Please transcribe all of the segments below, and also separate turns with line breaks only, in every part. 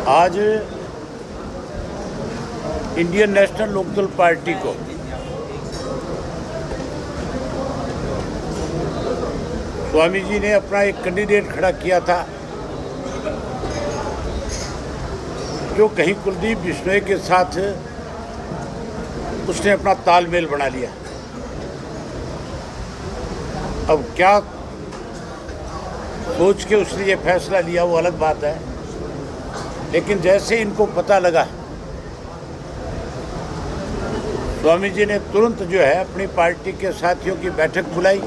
आज Indian national Lokdal party को स्वामी जी ने अपना एक कैंडिडेट खड़ा किया था जो कहीं कुलदीप बिश्नोई के साथ उसने अपना तालमेल बना लिया। अब क्या सोच के उसने ये फैसला लिया वो अलग बात है, लेकिन जैसे इनको पता लगा स्वामी जी ने तुरंत जो है अपनी पार्टी के साथियों की बैठक बुलाई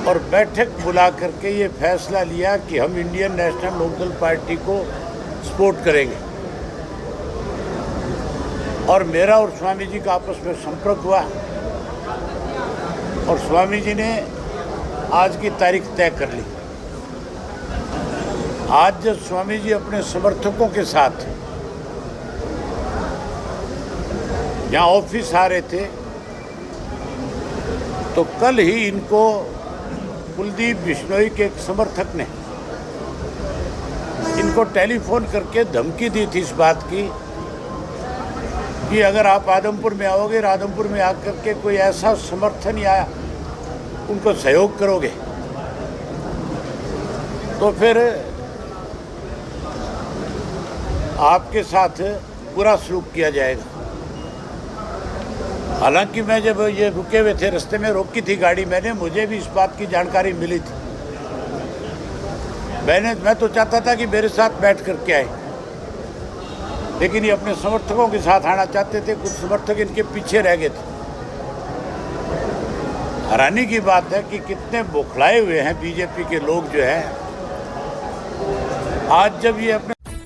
और बैठक बुला करके ये फैसला लिया कि हम इंडियन नेशनल लोकदल पार्टी को सपोर्ट करेंगे। और मेरा और स्वामी जी का आपस में संपर्क हुआ और स्वामी जी ने आज की तारीख तय कर ली। आज जब स्वामी जी अपने समर्थकों के साथ यहाँ ऑफिस आ रहे थे तो कल ही इनको कुलदीप बिश्नोई के एक समर्थक ने इनको टेलीफोन करके धमकी दी थी इस बात की कि अगर आप आदमपुर में आओगे, आदमपुर में आकर के कोई ऐसा समर्थन या उनको सहयोग करोगे तो फिर आपके साथ बुरा सलूक किया जाएगा। हालांकि मैं जब ये रुके हुए थे, रास्ते में रोकी थी गाड़ी मैंने, मुझे भी इस बात की जानकारी मिली थी। मैं तो चाहता था कि मेरे साथ बैठ करके आए, लेकिन ये अपने समर्थकों के साथ आना चाहते थे। कुछ समर्थक इनके पीछे रह गए थे। हैरानी की बात है कि कितने बौखलाए हुए हैं बीजेपी के लोग जो है। आज जब ये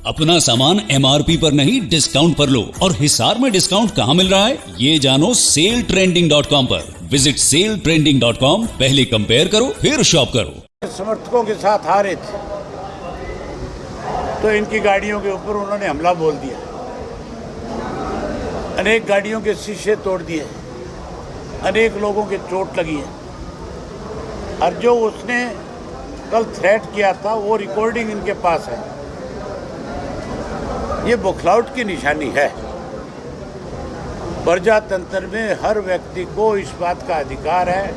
अपना सामान MRP पर नहीं डिस्काउंट पर लो। और हिसार में डिस्काउंट कहाँ मिल रहा है ये जानो SaleTrending.com पर। Visit SaleTrending.com। पहले कंपेयर करो फिर शॉप करो।
समर्थकों के साथ आ रहे थे तो इनकी गाड़ियों के ऊपर उन्होंने हमला बोल दिया, अनेक गाड़ियों के शीशे तोड़ दिए, अनेक लोगों के चोट लगी है। और जो उसने कल थ्रेट किया था वो रिकॉर्डिंग इनके पास है। ये बौखलाहट की निशानी है। प्रजातंत्र में हर व्यक्ति को इस बात का अधिकार है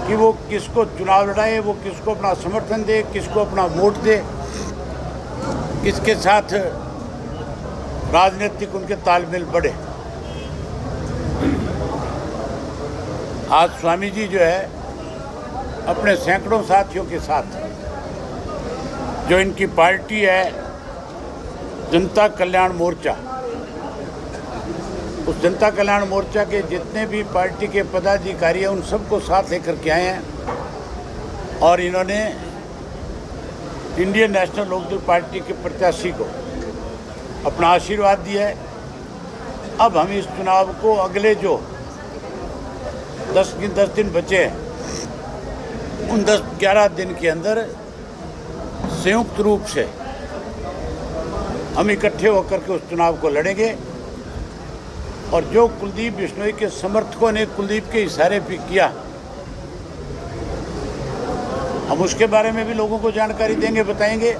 कि वो किसको चुनाव लड़ाए, वो किसको अपना समर्थन दे, किसको अपना वोट दे, किसके साथ राजनीतिक उनके तालमेल बढ़े। आज स्वामी जी जो है अपने सैकड़ों साथियों के साथ, जो इनकी पार्टी है जनता कल्याण मोर्चा, उस जनता कल्याण मोर्चा के जितने भी पार्टी के पदाधिकारी हैं उन सबको साथ लेकर के आए हैं और इन्होंने इंडियन नेशनल लोकदल पार्टी के प्रत्याशी को अपना आशीर्वाद दिया है। अब हम इस चुनाव को अगले जो 10 दिन बचे हैं उन 10-11 दिन के अंदर संयुक्त रूप से हम इकट्ठे होकर के उस चुनाव को लड़ेंगे। और जो कुलदीप बिश्नोई के समर्थकों ने कुलदीप के इशारे पे किया, हम उसके बारे में भी लोगों को जानकारी देंगे, बताएंगे।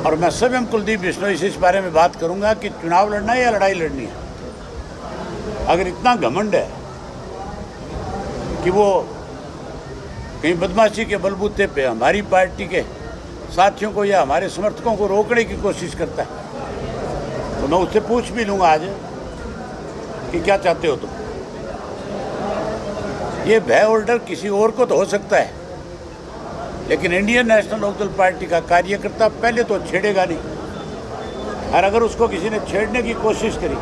और मैं स्वयं कुलदीप बिश्नोई से इस बारे में बात करूंगा कि चुनाव लड़ना है या लड़ाई लड़नी है। अगर इतना घमंड है कि वो कहीं बदमाशी के बलबूते पे हमारी पार्टी के साथियों को या हमारे समर्थकों को रोकने की कोशिश करता है, तो मैं उससे पूछ भी लूँगा आज कि क्या चाहते हो तुम। ये भय ऑर्डर किसी और को तो हो सकता है, लेकिन इंडियन नेशनल लोकदल पार्टी का कार्यकर्ता पहले तो छेड़ेगा नहीं। और अगर उसको किसी ने छेड़ने की कोशिश करी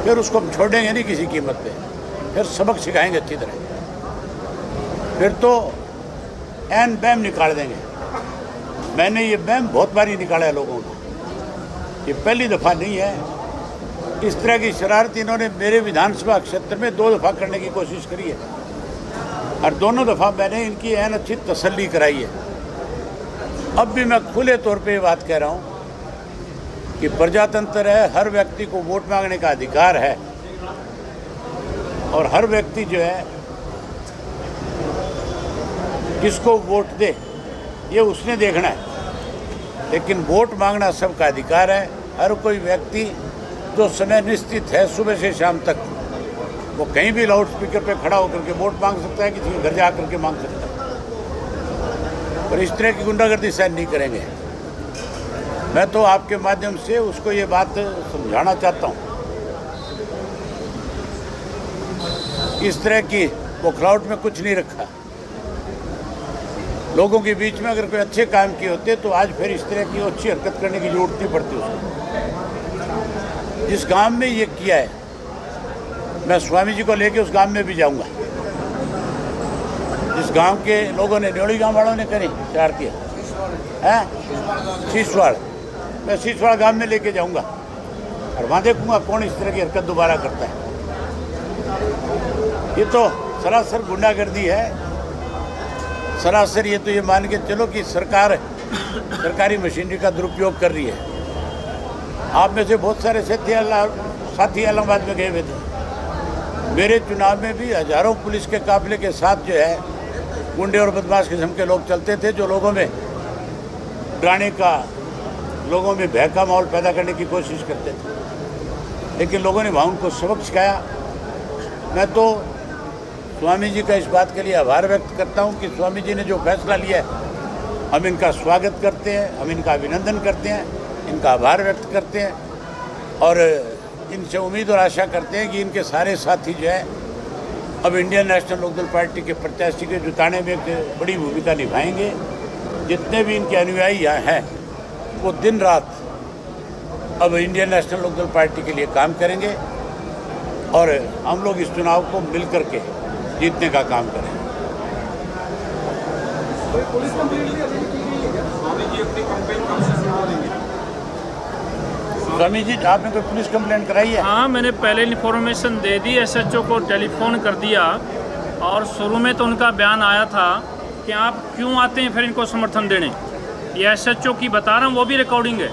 फिर उसको हम छोड़ेंगे नहीं किसी कीमत पे, फिर सबक सिखाएंगे अच्छी तरह। फिर तो एन बैम निकाल देंगे। मैंने ये बैम बहुत बारी निकाला है लोगों को, ये पहली दफ़ा नहीं है। इस तरह की शरारत इन्होंने मेरे विधानसभा क्षेत्र में 2 दफ़ा करने की कोशिश करी है और दोनों दफ़ा मैंने इनकी एन अच्छी तसल्ली कराई है। अब भी मैं खुले तौर पे ये बात कह रहा हूँ कि प्रजातंत्र है, हर व्यक्ति को वोट मांगने का अधिकार है और हर व्यक्ति जो है किसको वोट दे ये उसने देखना है। लेकिन वोट मांगना सबका अधिकार है। हर कोई व्यक्ति जो समय निश्चित है सुबह से शाम तक, वो कहीं भी लाउड स्पीकर पे खड़ा होकर के वोट मांग सकता है, किसी के घर जा कर के मांग सकता है। और इस तरह की गुंडागर्दी सहन नहीं करेंगे। मैं तो आपके माध्यम से उसको ये बात समझाना चाहता हूँ, इस तरह की बौखलाहट में कुछ नहीं रखा। लोगों के बीच में अगर कोई अच्छे काम किए होते तो आज फिर इस तरह की अच्छी हरकत करने की जरूरत नहीं पड़ती उसको। जिस गांव में ये किया है, मैं स्वामी जी को लेके उस गांव में भी जाऊंगा। जिस गांव के लोगों ने, न्योड़ी गांव वालों ने करी शरारती है शीशवाड़, मैं शीशवाड़ गांव में लेके जाऊंगा और वहाँ देखूंगा कौन इस तरह की हरकत दोबारा करता है। ये तो सरासर गुंडागर्दी है, सरासर ये तो ये मान के चलो कि सरकार सरकारी मशीनरी का दुरुपयोग कर रही है। आप में से बहुत सारे साथी इलाहाबाद में गए हुए थे। मेरे चुनाव में भी हजारों पुलिस के काफिले के साथ जो है गुंडे और बदमाश किस्म के लोग चलते थे, जो लोगों में डराने का, लोगों में भय का माहौल पैदा करने की कोशिश करते थे। लेकिन लोगों ने वहाँ उनको सबक सिखाया। मैं तो स्वामी जी का इस बात के लिए आभार व्यक्त करता हूँ कि स्वामी जी ने जो फैसला लिया है, हम इनका स्वागत करते हैं, हम इनका अभिनंदन करते हैं, इनका आभार व्यक्त करते हैं और इनसे उम्मीद और आशा करते हैं कि इनके सारे साथी जो है अब इंडियन नेशनल लोकदल पार्टी के प्रत्याशी के जुटाने में एक बड़ी भूमिका निभाएंगे। जितने भी इनके अनुयायी यहाँ हैं वो दिन रात अब इंडियन नेशनल लोकदल पार्टी के लिए काम करेंगे और हम लोग इस चुनाव को मिल कर के जीतने का काम करेंगे। स्वामी जी, आपने कोई पुलिस कंप्लेंट कराई है?
हाँ, मैंने पहले इन्फॉर्मेशन दे दी, एसएचओ को टेलीफोन कर दिया और शुरू में तो उनका बयान आया था कि आप क्यों आते हैं फिर इनको समर्थन देने। ये एसएचओ की बता रहा हूँ, वो भी रिकॉर्डिंग है।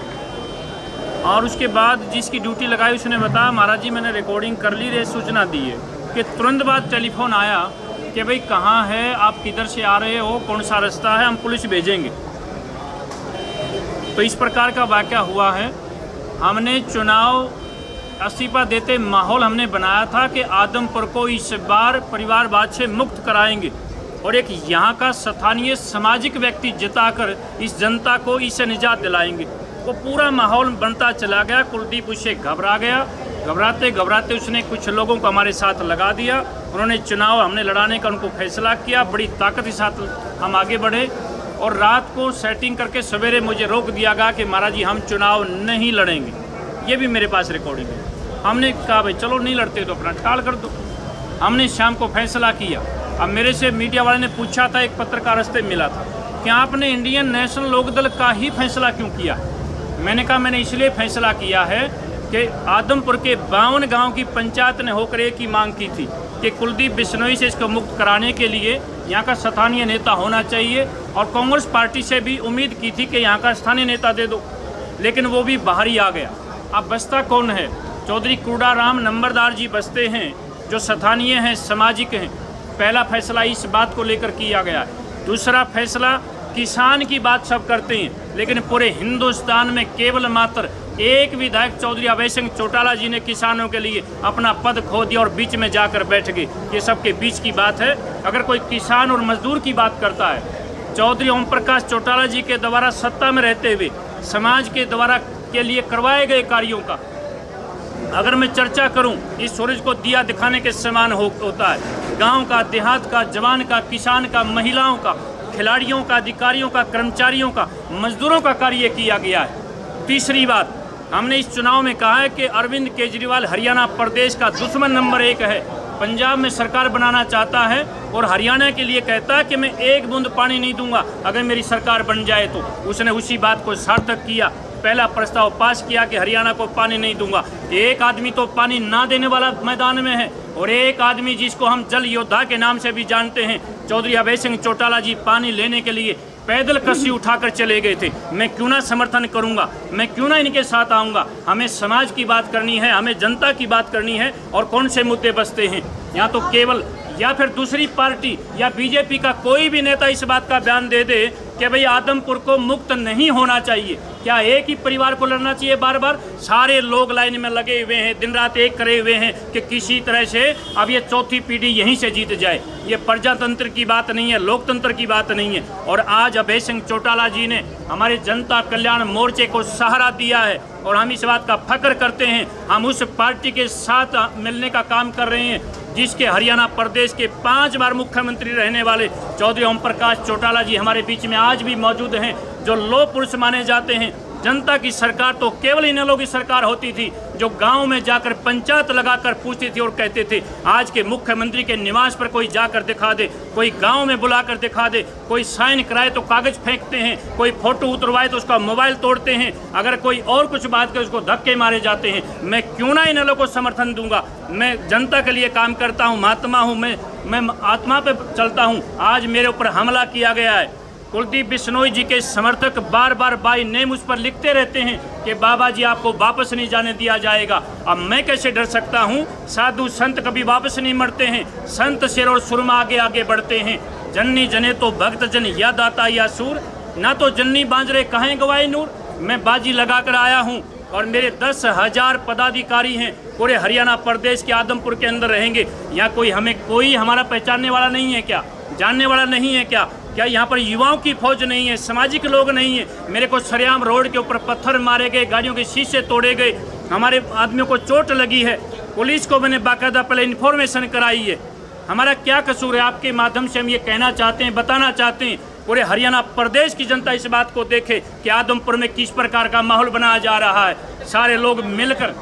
और उसके बाद जिसकी ड्यूटी लगाई उसने बताया, महाराज जी मैंने रिकॉर्डिंग कर ली, रे सूचना दी है कि तुरंत बाद टेलीफोन आया कि भाई कहाँ है, आप किधर से आ रहे हो, कौन सा रास्ता है, हम पुलिस भेजेंगे। तो इस प्रकार का वाक़या हुआ है। हमने चुनाव इस्तीफा देते माहौल हमने बनाया था कि आदमपुर को इस बार परिवारवाद से मुक्त कराएंगे और एक यहाँ का स्थानीय सामाजिक व्यक्ति जिताकर इस जनता को इससे निजात दिलाएंगे। वो पूरा माहौल बनता चला गया। कुलदीप उससे घबरा गया, घबराते घबराते उसने कुछ लोगों को हमारे साथ लगा दिया। उन्होंने चुनाव हमने लड़ाने का उनको फैसला किया, बड़ी ताकत के साथ हम आगे बढ़े और रात को सेटिंग करके सवेरे मुझे रोक दिया गया कि महाराज जी हम चुनाव नहीं लड़ेंगे। ये भी मेरे पास रिकॉर्डिंग है। हमने कहा भाई चलो नहीं लड़ते तो अपना टाल कर दो। हमने शाम को फैसला किया। अब मेरे से मीडिया वाले ने पूछा था, एक पत्रकार रस्ते मिला था कि आपने इंडियन नेशनल लोकदल का ही फैसला क्यों किया। मैंने कहा मैंने इसलिए फैसला किया है कि आदमपुर के 52 गाँव की पंचायत ने होकर एक ही मांग की थी कि कुलदीप बिश्नोई से इसको मुक्त कराने के लिए यहाँ का स्थानीय नेता होना चाहिए और कांग्रेस पार्टी से भी उम्मीद की थी कि यहाँ का स्थानीय नेता दे दो, लेकिन वो भी बाहर ही आ गया। अब बसता कौन है? चौधरी कुडाराम नंबरदार जी बसते हैं, जो स्थानीय हैं, सामाजिक हैं। पहला फैसला इस बात को लेकर किया गया है। दूसरा फैसला, किसान की बात सब करते हैं लेकिन पूरे हिंदुस्तान में केवल मात्र एक विधायक चौधरी अभय सिंह चौटाला जी ने किसानों के लिए अपना पद खो दिया और बीच में जाकर बैठ गए। ये सबके बीच की बात है। अगर कोई किसान और मजदूर की बात करता है, चौधरी ओम प्रकाश चौटाला जी के द्वारा सत्ता में रहते हुए समाज के द्वारा के लिए करवाए गए कार्यों का अगर मैं चर्चा करूं, इस सूरज को दिया दिखाने के समान होता है। गांव का, देहात का, जवान का, किसान का, महिलाओं का, खिलाड़ियों का, अधिकारियों का, कर्मचारियों का, मजदूरों का कार्य किया गया है। तीसरी बात, हमने इस चुनाव में कहा है कि अरविंद केजरीवाल हरियाणा प्रदेश का दुश्मन नंबर 1 है। पंजाब में सरकार बनाना चाहता है और हरियाणा के लिए कहता है कि मैं एक बूंद पानी नहीं दूंगा अगर मेरी सरकार बन जाए तो। उसने उसी बात को सार्थक किया। पहला प्रस्ताव पास किया कि हरियाणा को पानी नहीं दूंगा। एक आदमी तो पानी ना देने वाला मैदान में है और एक आदमी जिसको हम जल योद्धा के नाम से भी जानते हैं, चौधरी अभय सिंह चौटाला जी, पानी लेने के लिए पैदल कस्सी उठाकर चले गए थे। मैं क्यों ना समर्थन करूंगा, मैं क्यों ना इनके साथ आऊंगा। हमें समाज की बात करनी है, हमें जनता की बात करनी है। और कौन से मुद्दे बचते हैं यहाँ? तो केवल या फिर दूसरी पार्टी या बीजेपी का कोई भी नेता इस बात का बयान दे दे कि भाई आदमपुर को मुक्त नहीं होना चाहिए। क्या एक ही परिवार को लड़ना चाहिए बार बार? सारे लोग लाइन में लगे हुए हैं, दिन रात एक करे हुए हैं कि किसी तरह से अब ये चौथी पीढ़ी यहीं से जीत जाए। ये प्रजातंत्र की बात नहीं है, लोकतंत्र की बात नहीं है। और आज अभय सिंह चौटाला जी ने हमारे जनता कल्याण मोर्चे को सहारा दिया है और हम इस बात का फख्र करते हैं। हम उस पार्टी के साथ मिलने का काम कर रहे हैं जिसके हरियाणा प्रदेश के 5 बार मुख्यमंत्री रहने वाले चौधरी ओम प्रकाश चौटाला जी हमारे बीच में आज भी मौजूद हैं, जो लौह पुरुष माने जाते हैं। जनता की सरकार तो केवल इन लोगों की सरकार होती थी जो गांव में जाकर पंचायत लगाकर पूछती थी और कहते थे। आज के मुख्यमंत्री के निवास पर कोई जाकर दिखा दे, कोई गांव में बुलाकर दिखा दे, कोई साइन कराए तो कागज फेंकते हैं, कोई फोटो उतरवाए तो उसका मोबाइल तोड़ते हैं, अगर कोई और कुछ बात करे उसको धक्के मारे जाते हैं। मैं क्यों ना इन लोगों को समर्थन दूंगा? मैं जनता के लिए काम करता हूँ, महात्मा हूँ, मैं आत्मा पे चलता हूँ। आज मेरे ऊपर हमला किया गया है। कुलदीप बिश्नोई जी के समर्थक बार बार बाई नेम उस पर लिखते रहते हैं कि बाबा जी आपको वापस नहीं जाने दिया जाएगा। अब मैं कैसे डर सकता हूँ? साधु संत कभी वापस नहीं मरते हैं, संत शेर और सुरमा आगे आगे बढ़ते हैं। जन्नी जने तो भक्त जन या दाता या सूर, ना तो जन्नी बांजरे कहें गवाए नूर। मैं बाजी लगा कर आया हूँ और मेरे 10,000 पदाधिकारी हैं, पूरे हरियाणा प्रदेश के आदमपुर के अंदर रहेंगे। यहाँ कोई हमारा पहचानने वाला नहीं है क्या? जानने वाला नहीं है क्या? क्या यहाँ पर युवाओं की फौज नहीं है, सामाजिक लोग नहीं है? मेरे को सरेआम रोड के ऊपर पत्थर मारे गए, गाड़ियों के शीशे तोड़े गए, हमारे आदमियों को चोट लगी है। पुलिस को मैंने बाकायदा पहले इन्फॉर्मेशन कराई है। हमारा क्या कसूर है? आपके माध्यम से हम ये कहना चाहते हैं, बताना चाहते हैं, पूरे हरियाणा प्रदेश की जनता इस बात को देखे कि आदमपुर में किस प्रकार का माहौल बनाया जा रहा है। सारे लोग मिलकर,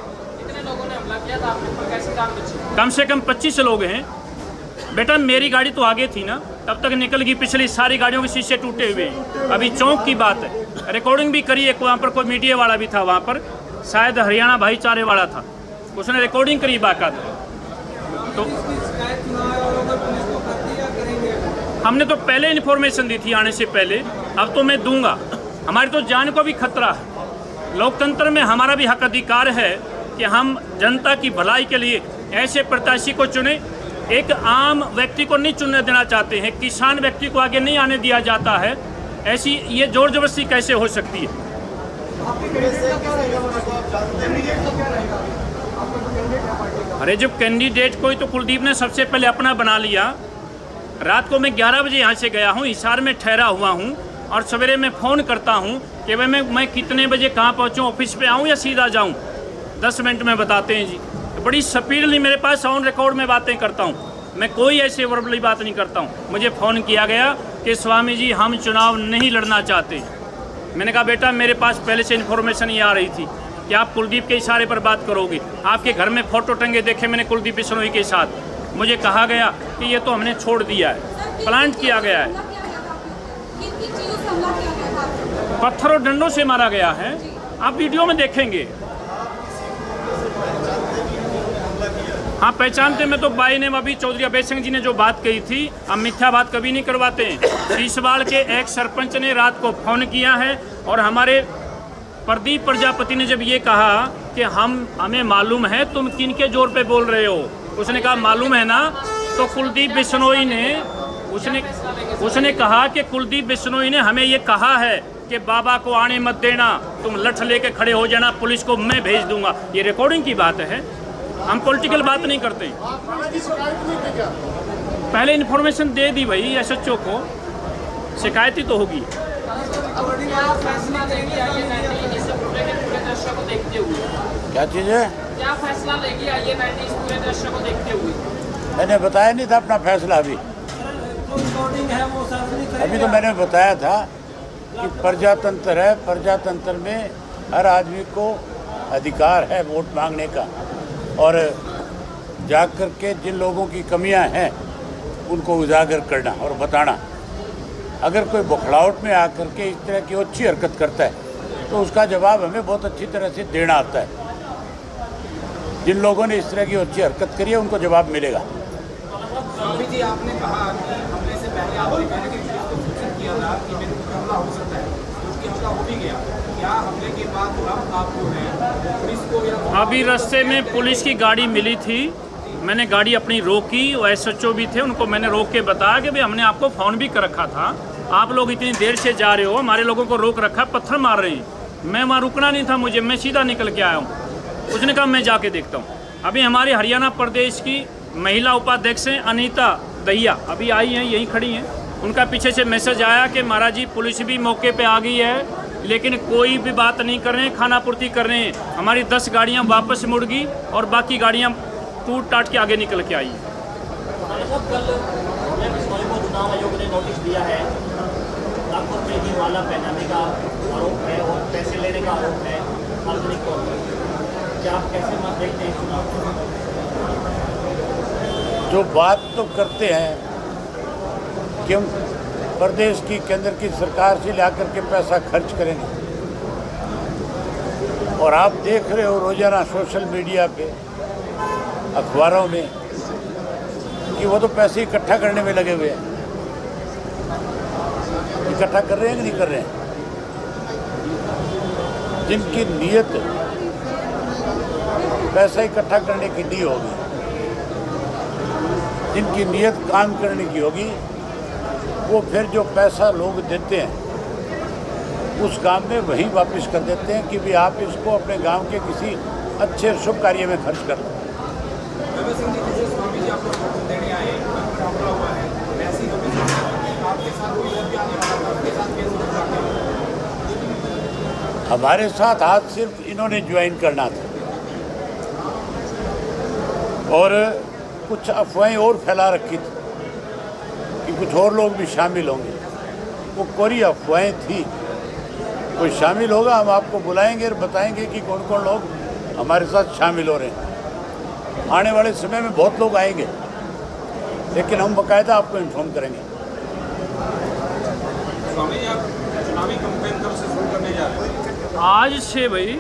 कम से कम 25 लोग हैं। बेटा मेरी गाड़ी तो आगे थी ना, तब तक निकल गई, पिछली सारी गाड़ियों के शीशे टूटे हुए हैं। अभी चौक की बात है, रिकॉर्डिंग भी करी है, वहाँ पर कोई मीडिया वाला भी था, वहाँ पर शायद हरियाणा भाईचारे वाला था, उसने रिकॉर्डिंग करी बाकायदा। तो हमने तो पहले इन्फॉर्मेशन दी थी आने से पहले, अब तो मैं दूंगा। हमारी तो जान को भी खतरा है। लोकतंत्र में हमारा भी हक अधिकार है कि हम जनता की भलाई के लिए ऐसे प्रत्याशी को चुने। एक आम व्यक्ति को नहीं चुनने देना चाहते हैं, किसान व्यक्ति को आगे नहीं आने दिया जाता है। ऐसी ये जोर जबरदस्ती कैसे हो सकती है? अरे जब कैंडिडेट कोई तो कुलदीप ने सबसे पहले अपना बना लिया। रात को मैं 11 बजे यहाँ से गया हूँ, हिसार में ठहरा हुआ हूँ और सवेरे मैं फ़ोन करता हूँ कि भाई मैं कितने बजे कहाँ पहुँचूँ, ऑफिस पे आऊँ या सीधा जाऊँ? 10 मिनट में बताते हैं जी। बड़ी स्पीडली मेरे पास ऑन रिकॉर्ड में बातें करता हूँ, मैं कोई ऐसे वर्बली बात नहीं करता हूँ। मुझे फ़ोन किया गया कि स्वामी जी हम चुनाव नहीं लड़ना चाहते। मैंने कहा बेटा मेरे पास पहले से इन्फॉर्मेशन ये आ रही थी कि आप कुलदीप के इशारे पर बात करोगे। आपके घर में फ़ोटो टंगे देखे मैंने कुलदीप बिश्नोई के साथ। मुझे कहा गया कि ये तो हमने छोड़ दिया है, प्लांट किया गया है, पत्थर और डंडों से मारा गया है। आप वीडियो में देखेंगे। हाँ पहचानते। मैं तो बाई ने अभी चौधरी अभय सिंह जी ने जो बात कही थी, हम मिथ्या बात कभी नहीं करवाते हैं। सीसवाल के एक सरपंच ने रात को फ़ोन किया है और हमारे प्रदीप प्रजापति ने जब ये कहा कि हमें मालूम है तुम किन के जोर पे बोल रहे हो, उसने कहा मालूम है ना, तो कुलदीप बिश्नोई ने उसने कहा कि कुलदीप बिश्नोई ने हमें ये कहा है कि बाबा को आने मत देना, तुम लठ लेके खड़े हो जाना, पुलिस को मैं भेज दूंगा। ये रिकॉर्डिंग की बात है, हम पॉलिटिकल बात नहीं करते। पहले इन्फॉर्मेशन दे दी भाई एसएचओ को, शिकायत ही तो होगी।
क्या चीज़ है?
क्या फैसला लेगी आइए इस पूरे दृश्य को देखते हुए?
मैंने बताया नहीं था अपना फैसला अभी तो मैंने बताया था कि प्रजातंत्र है, प्रजातंत्र में हर आदमी को अधिकार है वोट मांगने का और जाकर के जिन लोगों की कमियां हैं उनको उजागर करना और बताना। अगर कोई बौखलाहट में आकर के इस तरह की अच्छी हरकत करता है तो उसका जवाब हमें बहुत अच्छी तरह से देना आता है। जिन लोगों ने इस तरह की अच्छी हरकत करी है उनको जवाब मिलेगा।
स्वामी जी आपने कहा कि हमले से पहले आपने कहा कि किया था कि मेरे ऊपर हमला हो सकता है, क्योंकि हमला हो भी गया। क्या हमले के बाद आप जो है पुलिस को या
अभी रास्ते में पुलिस की गाड़ी मिली थी, मैंने गाड़ी अपनी रोकी और एसएचओ भी थे, उनको मैंने रोक के बताया कि भाई हमने आपको फ़ोन भी कर रखा था आप लोग इतनी देर से जा रहे हो, हमारे लोगों को रोक रखा, पत्थर मार रहे हैं। मैं वहाँ रुकना नहीं था मुझे, मैं सीधा निकल के आया हूँ। उसने कहा मैं जाके देखता हूँ। अभी हमारे हरियाणा प्रदेश की महिला उपाध्यक्ष हैं अनीता दहिया, अभी आई हैं, यहीं खड़ी हैं। उनका पीछे से मैसेज आया कि महाराज जी पुलिस भी मौके पे आ गई है, लेकिन कोई भी बात नहीं कर रहे हैं, खाना पूर्ति कर रहे हैं। हमारी 10 गाड़ियाँ वापस मुड़ गई और बाकी गाड़ियाँ टूट टाट के आगे निकल के आई।
चुनाव आयोग ने नोटिस दिया है, लाखों रुपये की माला पहनाने का आरोप है और पैसे लेने का आरोप है सार्वजनिक तौर पर। क्या आप कैसे मत देखते हैं चुनाव?
जो बात तो करते हैं कि हम प्रदेश की केंद्र की सरकार से ला करके पैसा खर्च करेंगे, और आप देख रहे हो रोजाना सोशल मीडिया पे, अखबारों में कि वो तो पैसे इकट्ठा करने में लगे हुए हैं। इकट्ठा कर रहे हैं कि नहीं कर रहे हैं? जिनकी नीयत पैसा इकट्ठा करने की नहीं होगी, जिनकी नीयत काम करने की होगी, वो फिर जो पैसा लोग देते हैं उस काम में वहीं वापस कर देते हैं कि भी आप इसको अपने गांव के किसी अच्छे शुभ कार्य में खर्च कर लो।
सिंह जी, जैसे स्वामी जी आपको वोट देने आए, मामला हुआ है, वैसे ही आपके साथ कोई भी आने वाला था, आपके साथ कैसे होगा?
हमारे साथ आज सिर्फ इन्होंने ज्वाइन करना था और कुछ अफवाहें और फैला रखी थी कि कुछ और लोग भी शामिल होंगे। वो कोरी अफवाहें थी। कोई शामिल होगा, हम आपको बुलाएंगे और बताएंगे कि कौन कौन लोग हमारे साथ शामिल हो रहे हैं। आने वाले समय में बहुत लोग आएंगे, लेकिन हम बाकायदा आपको इन्फॉर्म करेंगे।
स्वामी जी, आप चुनावी कैंपेन कब से शुरू करने जा रहे हैं?
आज से भाई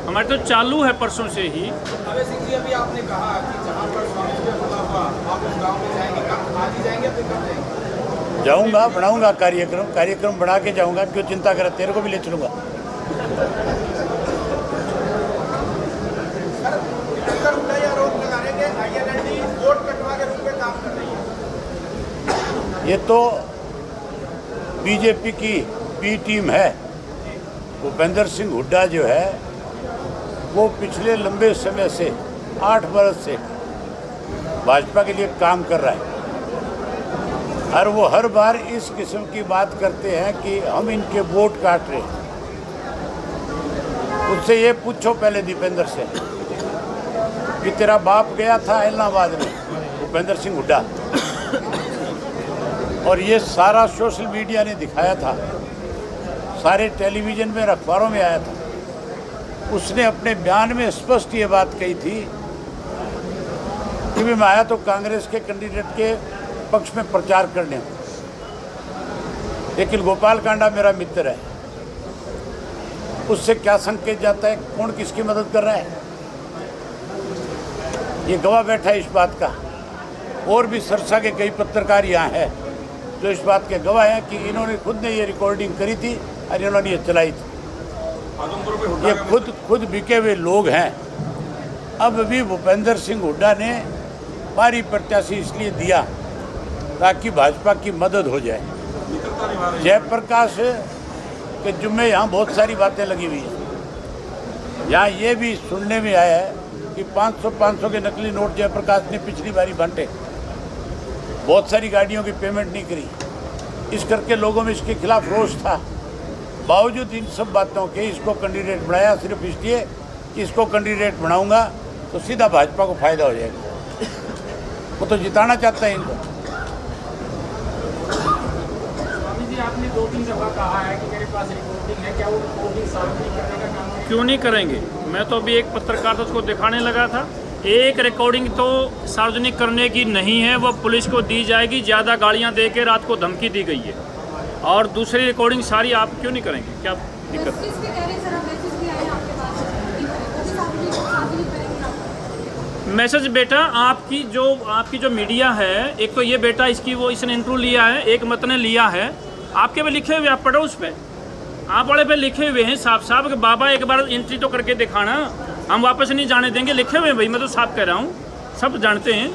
हमारे तो चालू है, परसों से ही।
अभय सिंह जी, अभी आपने कहा कि जहाँ पर स्वामी जी का हमला हुआ आप उस गाँव में जाएंगे, कब आज ही जाएंगे, फिर कब जाएंगे?
जाऊंगा, बनाऊंगा कार्यक्रम बना के जाऊंगा। क्यों चिंता करें, तेरे को भी ले चलूंगा। ये तो बीजेपी की बी टीम है। भूपेंद्र सिंह हुड्डा जो है वो पिछले लंबे समय से 8 बरस से भाजपा के लिए काम कर रहा है, और वो हर बार इस किस्म की बात करते हैं कि हम इनके वोट काट रहे हैं। उससे ये पूछो पहले दीपेंद्र से कि तेरा बाप गया था इलाहाबाद में, भूपेंद्र सिंह हुड्डा, और ये सारा सोशल मीडिया ने दिखाया था, सारे टेलीविज़न में, अखबारों में आया था। उसने अपने बयान में स्पष्ट ये बात कही थी कि मैं आया तो कांग्रेस के कैंडिडेट के पक्ष में प्रचार करने, लेकिन गोपाल कांडा मेरा मित्र है। उससे क्या संकेत जाता है, कौन किसकी मदद कर रहा है? ये गवाह बैठा है इस बात का। और भी सरसा के कई पत्रकार यहाँ हैं जो इस बात के गवाह हैं कि इन्होंने खुद ने ये रिकॉर्डिंग करी थी और इन्होंने ये चलाई थी। ये खुद बिके हुए लोग हैं। अब भी भूपेंद्र सिंह हुड्डा ने पारी प्रत्याशी इसलिए दिया ताकि भाजपा की मदद हो जाए। जयप्रकाश के जुम्मे यहाँ बहुत सारी बातें लगी हुई हैं। यहाँ ये भी सुनने में आया है कि 500 के नकली नोट जयप्रकाश ने पिछली बारी बांटे, बहुत सारी गाड़ियों की पेमेंट नहीं करी। इस करके लोगों में इसके खिलाफ रोष था। बावजूद इन सब बातों के इसको कैंडिडेट बनाया, सिर्फ इसलिए कि इसको कैंडिडेट बनाऊंगा तो सीधा भाजपा को फायदा हो जाएगा। वो तो जिताना चाहता है इनको।
स्वामी जी, आपने 2-3 दफा कहा है कि मेरे पास रिपोर्टिंग है, क्या वो रिपोर्टिंग सार्वजनिक करने का काम है?
क्यों नहीं करेंगे? मैं तो अभी एक पत्रकार था, उसको दिखाने लगा था। एक रिकॉर्डिंग तो सार्वजनिक करने की नहीं है, वो पुलिस को दी जाएगी। ज़्यादा गाड़ियाँ दे के रात को धमकी दी गई है। और दूसरी रिकॉर्डिंग सारी आप क्यों नहीं करेंगे? क्या दिक्कत है? मैसेज बेटा, आपकी जो मीडिया है, एक तो ये बेटा इसकी वो इसने इंटरव्यू लिया है, एक मत ने लिया है, आपके पे लिखे हुए, आप पढ़ो उस पर, आप वाले पे लिखे हुए हैं साफ साफ कि बाबा एक बार एंट्री तो करके दिखाना, हम वापस नहीं जाने देंगे। लिखे हुए हैं भाई, मैं तो साफ कह रहा हूँ, सब जानते हैं।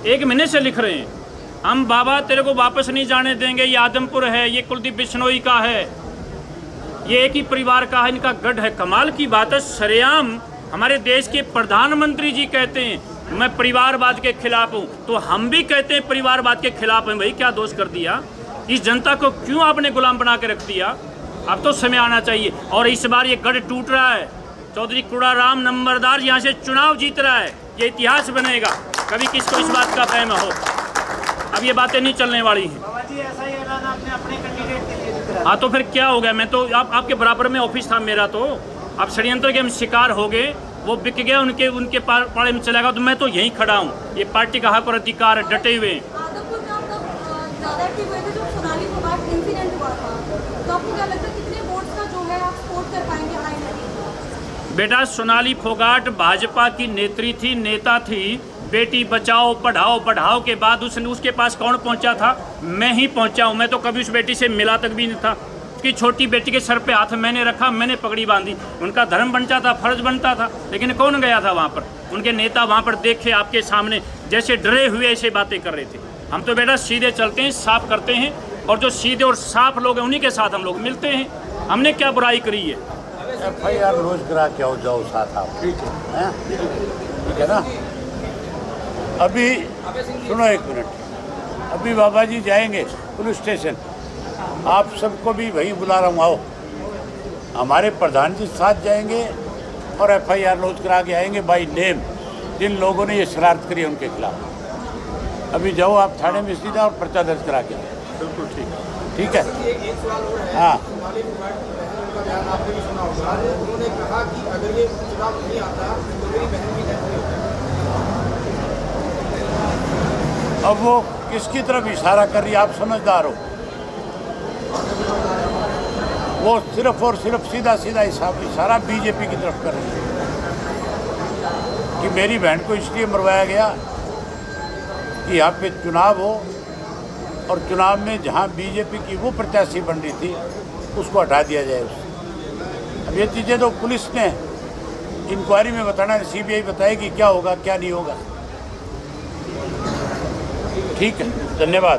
1 महीने से लिख रहे हैं हम बाबा तेरे को वापस नहीं जाने देंगे, ये आदमपुर है, ये कुलदीप बिश्नोई का है, ये एक ही परिवार का है, इनका गढ़ है। कमाल की बात है, सरेआम हमारे देश के प्रधानमंत्री जी कहते हैं मैं परिवारवाद के खिलाफ हूँ, तो हम भी कहते हैं परिवारवाद के खिलाफ हैं। भाई क्या दोष कर दिया? इस जनता को क्यों आपने गुलाम बना के रख दिया? अब तो समय आना चाहिए। और इस बार ये गढ़ टूट रहा है। चौधरी कुड़ाराम नंबरदार यहाँ से चुनाव जीत रहा है, ये इतिहास बनेगा। कभी किसको इस बात का फहम हो? अब ये बातें नहीं चलने वाली हैं। हाँ तो फिर क्या हो गया? मैं तो आपके बराबर में ऑफिस था मेरा, तो अब षड्यंत्र के हम शिकार हो गए, वो बिक गया, उनके पाड़े में चला गया, तो मैं तो यहीं खड़ा हूँ। ये पार्टी का हक और अधिकार है, डटे हुए हैं। बेटा सोनाली फोगाट भाजपा की नेता थी। बेटी बचाओ पढ़ाओ बढ़ाओ के बाद उसके पास कौन पहुंचा था? मैं ही पहुंचा हूं। मैं तो कभी उस बेटी से मिला तक भी नहीं था। उसकी छोटी बेटी के सर पे हाथ मैंने रखा, मैंने पगड़ी बांधी। उनका धर्म बनता था, फर्ज बनता था, लेकिन कौन गया था वहाँ पर? उनके नेता वहाँ पर देखे आपके सामने जैसे डरे हुए ऐसे बातें कर रहे थे। हम तो बेटा सीधे चलते हैं, साफ करते हैं, और जो सीधे और साफ लोग हैं उन्हीं के साथ हम लोग मिलते हैं। हमने क्या बुराई करी है?
FIR रोज करा के आओ जाओ साथ आप, ठीक है ना? अभी सुनो एक मिनट, अभी बाबा जी जाएंगे पुलिस स्टेशन, आप सबको भी वही बुला रहा हूँ, आओ। हमारे प्रधान जी साथ जाएंगे और FIR रोज करा के आएंगे बाई नेम, जिन लोगों ने ये शरारत करी है उनके खिलाफ। अभी जाओ आप थाने में सीधा और पर्चा दर्ज करा के आओ। बिल्कुल ठीक है।
एक सवाल और है।
हाँ,
का बयान आपने भी सुना होगा, उन्होंने कहा कि अगर ये चुनाव नहीं आता तो मेरी बहन की डेथ नहीं होगी।
अब वो किसकी तरफ इशारा कर रही है? आप समझदार हो। वो सिर्फ और सिर्फ सीधा इशारा बीजेपी की तरफ कर रही है कि मेरी बहन को इसलिए मरवाया गया कि यहाँ पे चुनाव हो, और चुनाव में जहाँ बीजेपी की वो प्रत्याशी बन रही थी उसको हटा दिया जाए उससे। अब ये चीज़ें तो पुलिस ने इंक्वायरी में बताना है, CBI बताएगी क्या होगा क्या नहीं होगा। ठीक है, धन्यवाद।